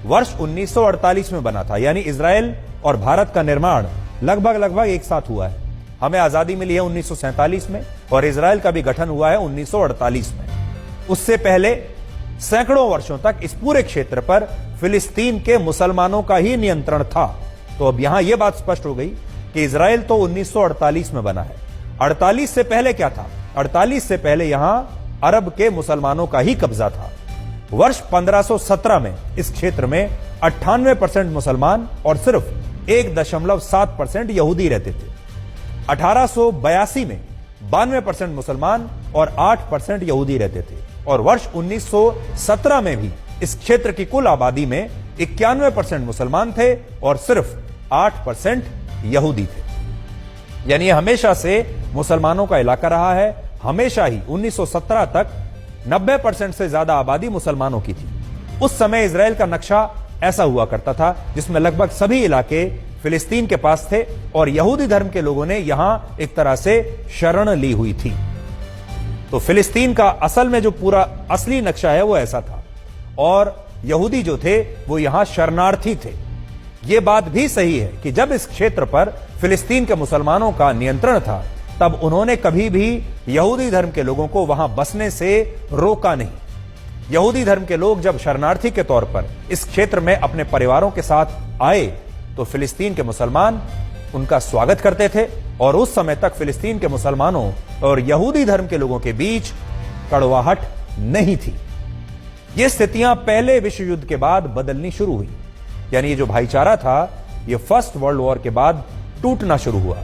वर्ष 1948 में बना था, यानी इजराइल और भारत का निर्माण लगभग एक साथ हुआ है। हमें आजादी मिली है 1947 में और इजराइल का भी गठन हुआ है 1948 में। उससे पहले सैकड़ों वर्षों तक इस पूरे क्षेत्र पर फिलिस्तीन के मुसलमानों का ही नियंत्रण था। तो अब यहां यह बात स्पष्ट हो गई कि इजराइल तो 1948 में बना है। 48 से पहले क्या था? 48 से पहले यहां अरब के मुसलमानों का ही कब्जा था। वर्ष 1517 में इस क्षेत्र में 98% मुसलमान और सिर्फ 1.7% यहूदी रहते थे। 1882 में 92% मुसलमान और 8% यहूदी रहते थे और वर्ष 1917 में भी इस क्षेत्र की कुल आबादी में 91% मुसलमान थे और सिर्फ 8% यहूदी थे। यानी हमेशा से मुसलमानों का इलाका रहा है। हमेशा ही 1917 तक 90% से ज्यादा आबादी मुसलमानों की थी। उस समय इजराइल का नक्शा ऐसा हुआ करता था जिसमें लगभग सभी इलाके फिलिस्तीन के पास थे और यहूदी धर्म के लोगों ने यहां एक तरह से शरण ली हुई थी। तो फिलिस्तीन का असल में जो पूरा असली नक्शा है वो ऐसा था और यहूदी जो थे वो यहां शरणार्थी थे। यह बात भी सही है कि जब इस क्षेत्र पर फिलिस्तीन के मुसलमानों का नियंत्रण था तब उन्होंने कभी भी यहूदी धर्म के लोगों को वहां बसने से रोका नहीं। यहूदी धर्म के लोग जब शरणार्थी के तौर पर इस क्षेत्र में अपने परिवारों के साथ आए तो फिलिस्तीन के मुसलमान उनका स्वागत करते थे और उस समय तक फिलिस्तीन के मुसलमानों और यहूदी धर्म के लोगों के बीच कड़वाहट नहीं थी। ये स्थितियां पहले विश्व युद्ध के बाद बदलनी शुरू हुई। यानी ये जो भाईचारा था ये फर्स्ट वर्ल्ड वॉर के बाद टूटना शुरू हुआ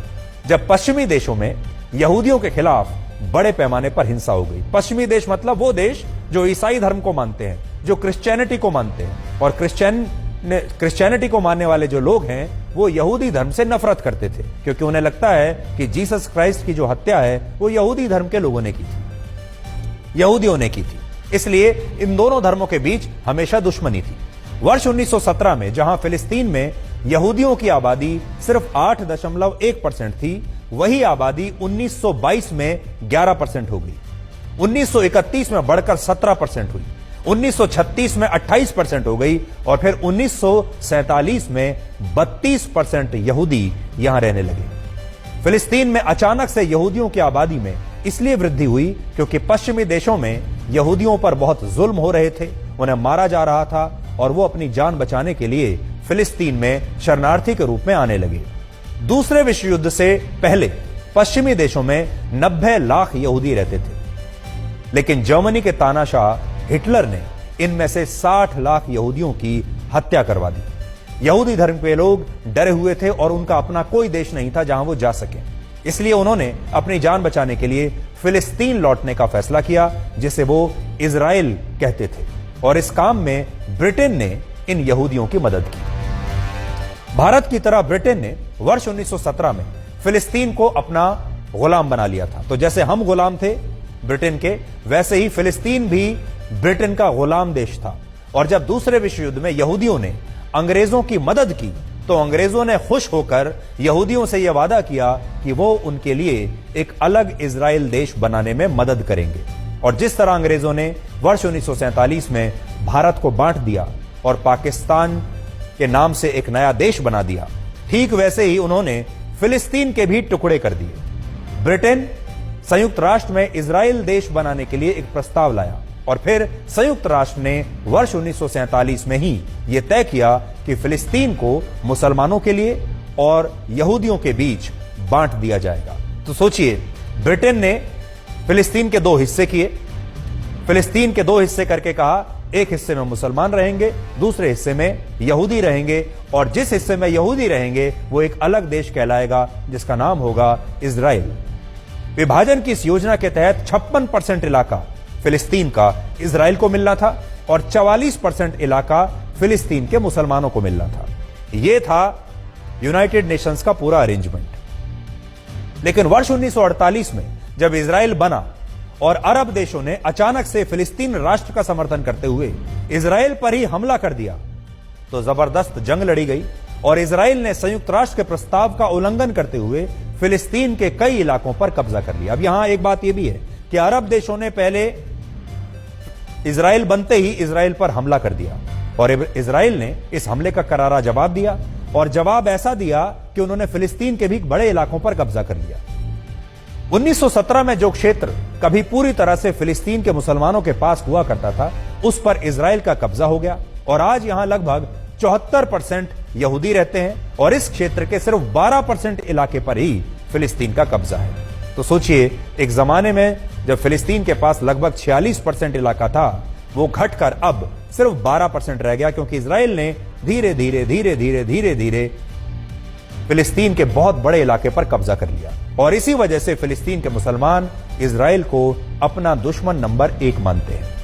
जब पश्चिमी देशों में यहूदियों के खिलाफ बड़े पैमाने पर हिंसा हो गई। पश्चिमी देश मतलब वो देश जो ईसाई धर्म को मानते हैं, जो क्रिश्चियनिटी को मानते हैं और क्रिश्चियनिटी को मानने वाले जो लोग हैं वो यहूदी धर्म से नफरत करते थे क्योंकि उन्हें लगता है कि जीसस क्राइस्ट की जो हत्या है वो यहूदी धर्म के लोगों ने की थी, यहूदियों ने की थी। इसलिए इन दोनों धर्मों के बीच हमेशा दुश्मनी थी। वर्ष 1917 में जहां फिलिस्तीन में यहूदियों की आबादी सिर्फ 8.1% थी, वही आबादी 1922 में 11% हो गई। 1931 में बढ़कर 17% हुई, 1936 में 28% हो गई और फिर 1947 में 32% यहूदी यहां रहने लगे। फिलिस्तीन में अचानक से यहूदियों की आबादी में इसलिए वृद्धि हुई क्योंकि पश्चिमी देशों में यहूदियों पर बहुत जुल्म हो रहे थे, उन्हें मारा जा रहा था और वो अपनी जान बचाने के लिए फिलिस्तीन में शरणार्थी के रूप में आने लगे। दूसरे विश्व युद्ध से पहले पश्चिमी देशों में 90 लाख यहूदी रहते थे, लेकिन जर्मनी के तानाशाह हिटलर ने इनमें से 60 लाख यहूदियों की हत्या करवा दी। यहूदी धर्म के लोग डरे हुए थे और उनका अपना कोई देश नहीं था जहां वो जा सके। इसलिए उन्होंने अपनी जान बचाने के लिए फिलिस्तीन लौटने का फैसला किया जिसे वो इजराइल कहते थे और इस काम में ब्रिटेन ने इन यहूदियों की मदद की। भारत की तरह ब्रिटेन ने वर्ष 1917 में फिलिस्तीन को अपना गुलाम बना लिया था। तो जैसे हम गुलाम थे ब्रिटेन के, वैसे ही फिलिस्तीन भी ब्रिटेन का गुलाम देश था। और जब दूसरे विश्व युद्ध में यहूदियों ने अंग्रेजों की मदद की तो अंग्रेजों ने खुश होकर यहूदियों से यह वादा किया कि वो उनके लिए एक अलग इजराइल देश बनाने में मदद करेंगे। और जिस तरह अंग्रेजों ने वर्ष 1947 में भारत को बांट दिया और पाकिस्तान के नाम से एक नया देश बना दिया, ठीक वैसे ही उन्होंने फिलिस्तीन के भी टुकड़े कर दिए। ब्रिटेन संयुक्त राष्ट्र में इजराइल देश बनाने के लिए एक प्रस्ताव लाया और फिर संयुक्त राष्ट्र ने वर्ष 1947 में ही यह तय किया कि फिलिस्तीन को मुसलमानों के लिए और यहूदियों के बीच बांट दिया जाएगा। तो सोचिए, ब्रिटेन ने फिलिस्तीन के दो हिस्से किए, फिलिस्तीन के दो हिस्से करके कहा एक हिस्से में मुसलमान रहेंगे, दूसरे हिस्से में यहूदी रहेंगे और जिस हिस्से में यहूदी रहेंगे वो एक अलग देश कहलाएगा जिसका नाम होगा इजराइल। विभाजन की इस योजना के तहत 56% इलाका फिलिस्तीन का इजराइल को मिलना था और 44% इलाका फिलिस्तीन के मुसलमानों को मिलना था। यह था यूनाइटेड नेशंस का पूरा अरेंजमेंट। लेकिन वर्ष 1948 में जब इजराइल बना और अरब देशों ने अचानक से फिलिस्तीन राष्ट्र का समर्थन करते हुए इजराइल पर ही हमला कर दिया तो जबरदस्त जंग लड़ी गई और इजराइल ने संयुक्त राष्ट्र के प्रस्ताव का उल्लंघन करते हुए फिलिस्तीन के कई इलाकों पर कब्जा कर लिया। अब यहां एक बात यह भी है कि अरब देशों ने पहले इजराइल बनते ही इजराइल पर हमला कर दिया और इजराइल ने इस हमले का करारा जवाब दिया, और जवाब ऐसा दिया कि उन्होंने फिलिस्तीन के भी बड़े इलाकों पर कब्जा कर लिया। 1917 में जो क्षेत्र कभी पूरी तरह से फिलिस्तीन के मुसलमानों के पास हुआ करता था, उस पर इजराइल का कब्जा हो गया, और आज यहां लगभग 74% यहूदी रहते हैं, और इस क्षेत्र के सिर्फ 12% इलाके पर ही फिलिस्तीन का कब्जा है। तो सोचिए, एक जमाने में जब फिलिस्तीन के पास लगभग 46% इलाका था, वो घटकर अब सिर्फ 12% रह गया, क्योंकि इजराइल ने धीरे धीरे धीरे धीरे धीरे धीरे फिलिस्तीन के बहुत बड़े इलाके पर कब्जा कर लिया। और इसी वजह से फिलिस्तीन के मुसलमान इजराइल को अपना दुश्मन नंबर 1 मानते हैं।